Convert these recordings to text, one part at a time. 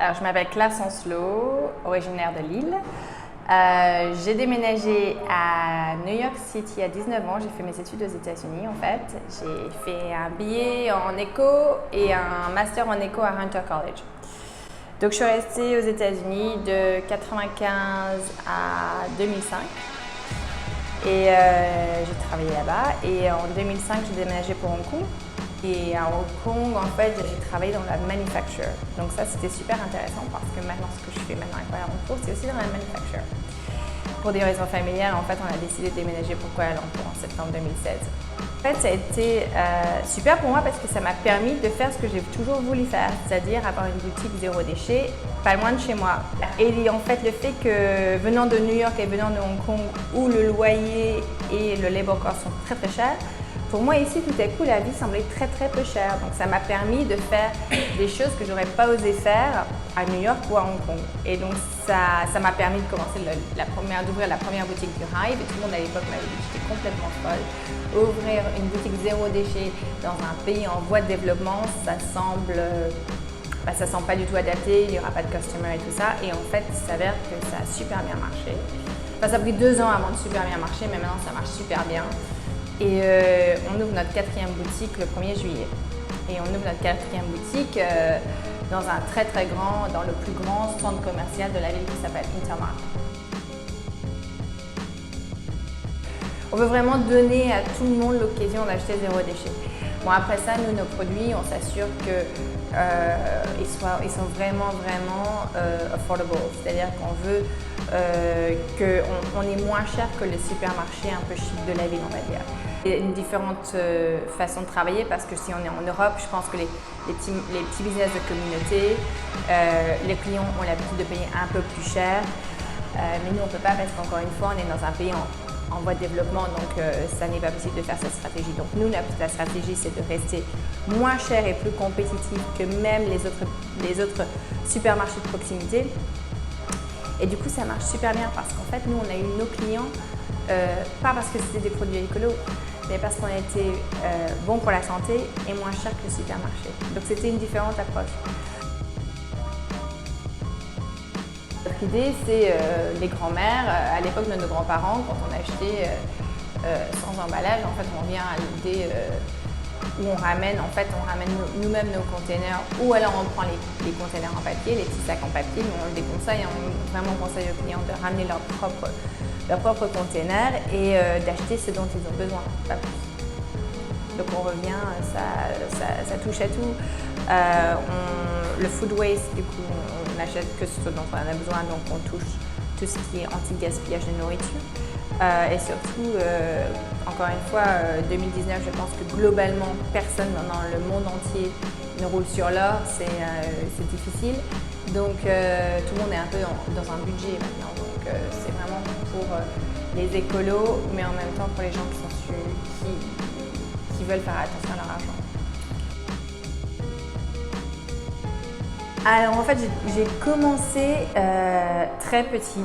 Alors, je m'appelle Claire Sancelot, originaire de Lille. J'ai déménagé à New York City à 19 ans. J'ai fait mes études aux États-Unis en fait. J'ai fait un BA en éco et un master en éco à Hunter College. Donc, je suis restée aux États-Unis de 1995 à 2005. Et j'ai travaillé là-bas. Et en 2005, j'ai déménagé pour Hong Kong. Et à Hong Kong, en fait, j'ai travaillé dans la manufacture. Donc ça, c'était super intéressant parce que maintenant, ce que je fais maintenant à Kuala Lumpur, c'est aussi dans la manufacture. Pour des raisons familiales, en fait, on a décidé de déménager pour Kuala Lumpur en septembre 2016. En fait, ça a été super pour moi parce que ça m'a permis de faire ce que j'ai toujours voulu faire, c'est-à-dire avoir une boutique zéro déchet, pas loin de chez moi. Et en fait, le fait que venant de New York et venant de Hong Kong, où le loyer et le labor cost sont très très chers, pour moi ici, tout à coup, la vie semblait très très peu chère. Donc ça m'a permis de faire des choses que j'aurais pas osé faire à New York ou à Hong Kong. Et donc ça m'a permis de commencer d'ouvrir la première boutique du Hive. Et tout le monde à l'époque m'avait dit que j'étais complètement folle. Ouvrir une boutique zéro déchet dans un pays en voie de développement, ça semble pas du tout adapté, il n'y aura pas de customer et tout ça. Et en fait, il s'avère que ça a super bien marché. Enfin, ça a pris 2 ans avant de super bien marcher, mais maintenant ça marche super bien. Et on ouvre notre 4e boutique le 1er juillet. Et on ouvre notre 4e boutique dans un dans le plus grand centre commercial de la ville qui s'appelle Intermart. On veut vraiment donner à tout le monde l'occasion d'acheter zéro déchet. Bon, après ça, nous, nos produits, on s'assure qu'ils sont vraiment affordable. C'est-à-dire qu'on veut qu'on est moins cher que le supermarché un peu chic de la ville, on va dire. Il y a une différente façon de travailler parce que si on est en Europe, je pense que les petits business de communauté, les clients ont l'habitude de payer un peu plus cher. Mais nous, on ne peut pas parce qu'encore une fois, on est dans un pays en voie de développement, donc ça n'est pas possible de faire cette stratégie. Donc nous, la stratégie, c'est de rester moins cher et plus compétitif que même les autres supermarchés de proximité. Et du coup, ça marche super bien parce qu'en fait, nous, on a eu nos clients, pas parce que c'était des produits écolos, mais parce qu'on était bon pour la santé et moins cher que le supermarché. Donc c'était une différente approche. Notre idée, c'est les grands-mères, à l'époque de nos grands-parents, quand on achetait sans emballage, en fait, on vient à l'idée où on ramène nous-mêmes nos containers, ou alors on prend les containers en papier, les petits sacs en papier, mais on le déconseille, on vraiment conseille aux clients de ramener leurs propres containers et d'acheter ce dont ils ont besoin, pas plus. Donc on revient, ça touche à tout. Le food waste, du coup, on n'achète que ce dont on a besoin, donc on touche tout ce qui est anti-gaspillage de nourriture. Et surtout, encore une fois, 2019, je pense que globalement, personne dans le monde entier ne roule sur l'or, c'est difficile. Donc tout le monde est un peu dans un budget maintenant. Donc c'est vraiment pour les écolos, mais en même temps pour les gens qui veulent faire attention à leur argent. Alors en fait, j'ai commencé très petit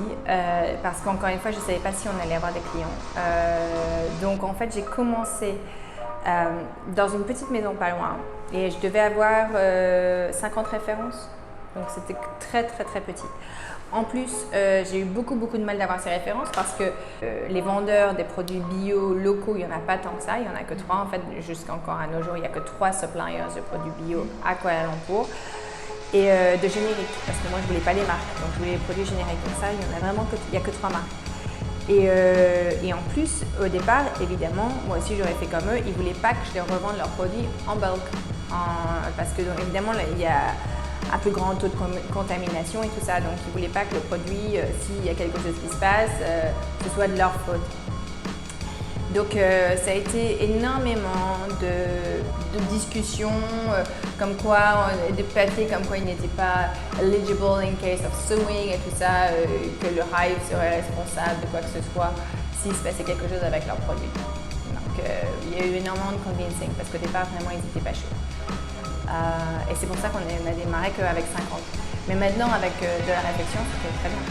parce qu'encore une fois, je ne savais pas si on allait avoir des clients. Donc en fait, j'ai commencé dans une petite maison pas loin et je devais avoir 50 références. Donc c'était très petit. En plus, j'ai eu beaucoup de mal d'avoir ces références parce que les vendeurs des produits bio locaux, il n'y en a pas tant que ça, il n'y en a que 3. En fait, jusqu'encore à nos jours, il n'y a que 3 suppliers de produits bio à Kuala Lumpur. Et de génériques, parce que moi je voulais pas les marques, donc je voulais les produits génériques. Donc ça, il n'y a que 3 marques. Et en plus, au départ, évidemment, moi aussi j'aurais fait comme eux, ils ne voulaient pas que je leur revende leurs produits en bulk. Parce que donc, évidemment, là, il y a un plus grand taux de contamination et tout ça. Donc ils ne voulaient pas que le produit, s'il y a quelque chose qui se passe, ce soit de leur faute. Donc ça a été énormément de discussions, comme quoi, de papiers comme quoi il n'était pas eligible in case of suing et tout ça, que le Hive serait responsable de quoi que ce soit s'il se passait quelque chose avec leurs produits. Donc il y a eu énormément de convincing parce qu'au départ vraiment ils n'étaient pas chauds. Et c'est pour ça qu'on a démarré qu'avec 50. Mais maintenant avec de la réflexion, c'était très bien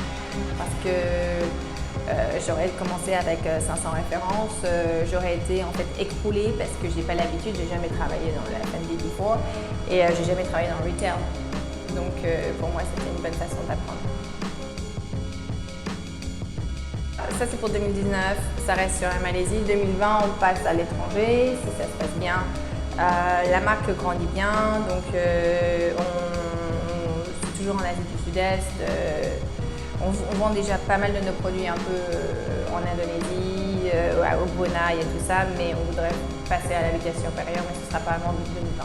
parce que j'aurais commencé avec 500 références, j'aurais été en fait écroulée parce que j'ai pas l'habitude, j'ai jamais travaillé dans le F&B before et j'ai jamais travaillé dans le retail. Donc pour moi, c'était une bonne façon d'apprendre. Ça, c'est pour 2019, ça reste sur la Malaisie. 2020, on passe à l'étranger, si ça se passe bien. La marque grandit bien, donc c'est toujours en Asie du Sud-Est. On vend déjà pas mal de nos produits un peu en Indonésie, au Brunei et tout ça, mais on voudrait passer à la vitesse supérieure, mais ce ne sera pas avant 2020.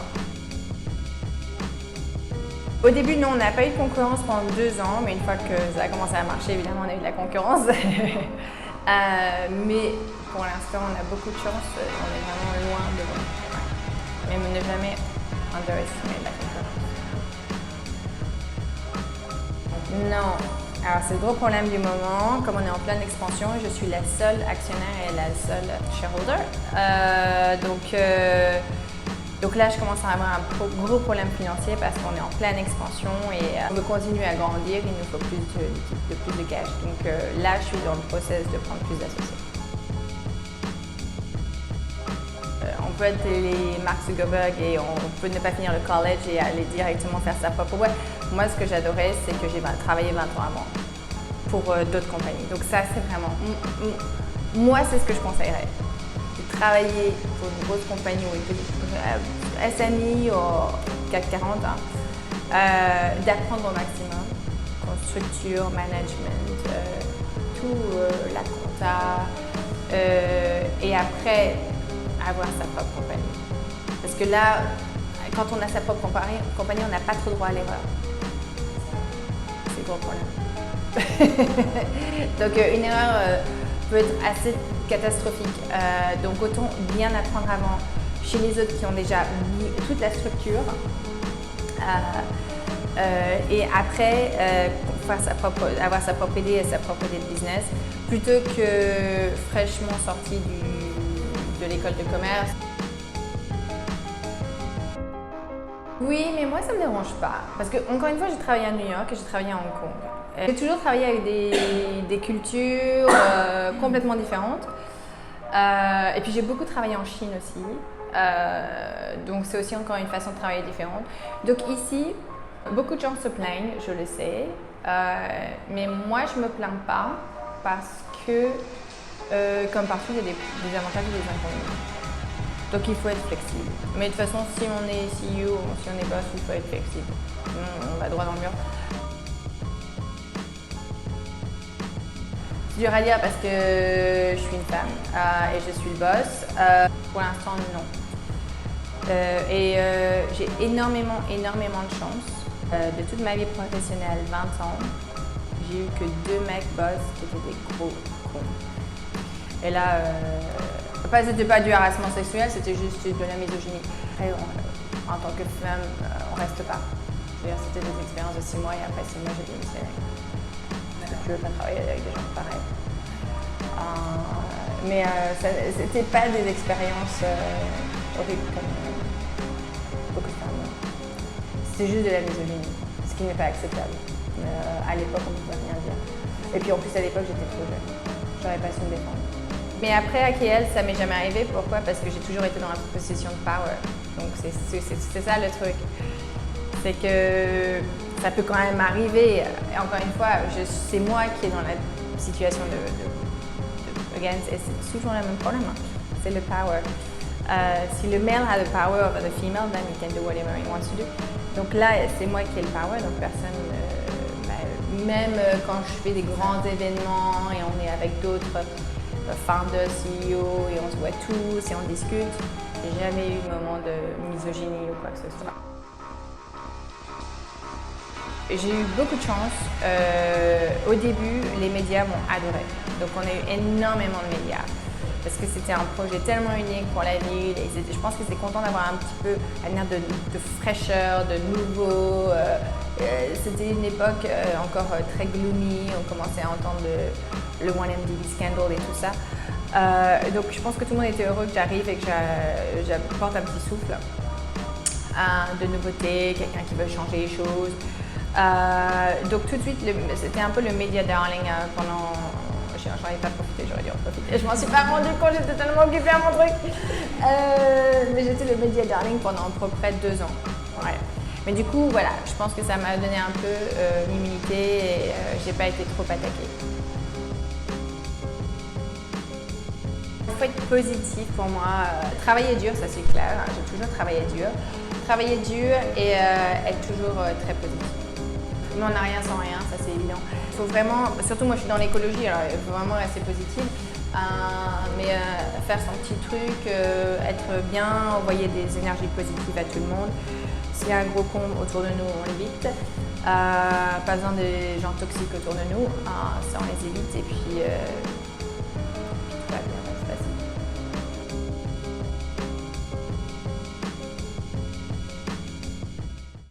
Au début, non, on n'a pas eu de concurrence pendant 2 ans, mais une fois que ça a commencé à marcher, évidemment, on a eu de la concurrence. Mais pour l'instant, on a beaucoup de chance, on est vraiment loin devant. Mais ne jamais underestimer la concurrence. Non. Alors, c'est le gros problème du moment. Comme on est en pleine expansion, je suis la seule actionnaire et la seule shareholder. Donc là, je commence à avoir un gros problème financier parce qu'on est en pleine expansion et on veut continuer à grandir, il nous faut plus de cash. Donc là, je suis dans le process de prendre plus d'associés. On peut être les Mark Zuckerberg et on peut ne pas finir le college et aller directement faire sa propre boîte. Moi, ce que j'adorais, c'est que j'ai travaillé 20 ans avant pour d'autres compagnies. Donc ça, c'est vraiment... Moi, c'est ce que je conseillerais. Travailler pour une grosse compagnie ou une petite SMI ou CAC 40, d'apprendre au maximum, structure, management, tout, la compta, et après avoir sa propre compagnie. Parce que là, quand on a sa propre compagnie, on n'a pas trop droit à l'erreur. C'est le gros problème. Donc une erreur peut être assez catastrophique. Donc autant bien apprendre avant chez les autres qui ont déjà mis toute la structure et après avoir sa propre idée et sa propre idée de business plutôt que fraîchement sorti de l'école de commerce. Oui, mais moi ça ne me dérange pas parce que encore une fois j'ai travaillé à New York et j'ai travaillé à Hong Kong. J'ai toujours travaillé avec des cultures complètement différentes. Et puis j'ai beaucoup travaillé en Chine aussi. Donc c'est aussi encore une façon de travailler différente. Donc ici, beaucoup de gens se plaignent, je le sais. Mais moi je ne me plains pas parce que, comme partout, il y a des avantages et des inconvénients. Donc il faut être flexible. Mais de toute façon, si on est CEO, si on est boss, il faut être flexible. On va droit dans le mur. C'est dur à dire parce que je suis une femme et je suis le boss. Pour l'instant, non. J'ai énormément de chance. De toute ma vie professionnelle, 20 ans, j'ai eu que 2 mecs boss qui étaient des gros cons. Et là, c'était pas du harcèlement sexuel, c'était juste de la misogynie. Après, en tant que femme, on reste pas. C'était des expériences de 6 mois et après 6 mois, j'ai démissionné. Je ne veux pas travailler avec des gens pareils. Mais c'était pas des expériences horribles comme beaucoup de femmes. C'était juste de la misogynie, ce qui n'est pas acceptable. À l'époque, on ne pouvait rien dire. Et puis en plus, à l'époque, j'étais trop jeune. J'aurais pas su me défendre. Mais après, à KL, ça m'est jamais arrivé. Pourquoi? Parce que j'ai toujours été dans la position de power. Donc c'est ça le truc. C'est que ça peut quand même arriver. Et encore une fois, c'est moi qui est dans la situation again, c'est toujours le même problème. C'est le power. Si le male a the power over the female, then he can do whatever he wants to do. Donc là, c'est moi qui ai le power, donc personne. Même quand je fais des grands événements et on est avec d'autres founders, CEO et on se voit tous et on discute, j'ai jamais eu de moment de misogynie ou quoi que ce soit. J'ai eu beaucoup de chance. Au début, les médias m'ont adoré. Donc on a eu énormément de médias. Parce que c'était un projet tellement unique pour la ville. Et je pense qu'ils étaient contents d'avoir un petit peu un air de fraîcheur, de nouveau. C'était une époque encore très gloomy. On commençait à entendre le 1MDB scandal et tout ça. Donc je pense que tout le monde était heureux que j'arrive et que j'apporte un petit souffle de nouveauté, quelqu'un qui veut changer les choses. Donc tout de suite, c'était un peu le media darling pendant... J'en ai pas profité, j'aurais dû en profiter. Je m'en suis pas rendu compte, j'étais tellement occupée à mon truc. Mais j'étais le media darling pendant à peu près 2 ans. Ouais. Mais du coup, voilà, je pense que ça m'a donné un peu l'immunité et j'ai pas été trop attaquée. Il faut être positif pour moi. Travailler dur, ça c'est clair. J'ai toujours travaillé dur. Travailler dur et être toujours très positif. Mais on n'a rien sans rien, ça c'est évident. Il faut vraiment, surtout moi je suis dans l'écologie, alors il faut vraiment rester positif. Mais faire son petit truc, être bien, envoyer des énergies positives à tout le monde. S'il y a un gros con autour de nous, on l'évite. Pas besoin des gens toxiques autour de nous, ça on les évite et puis tout va bien.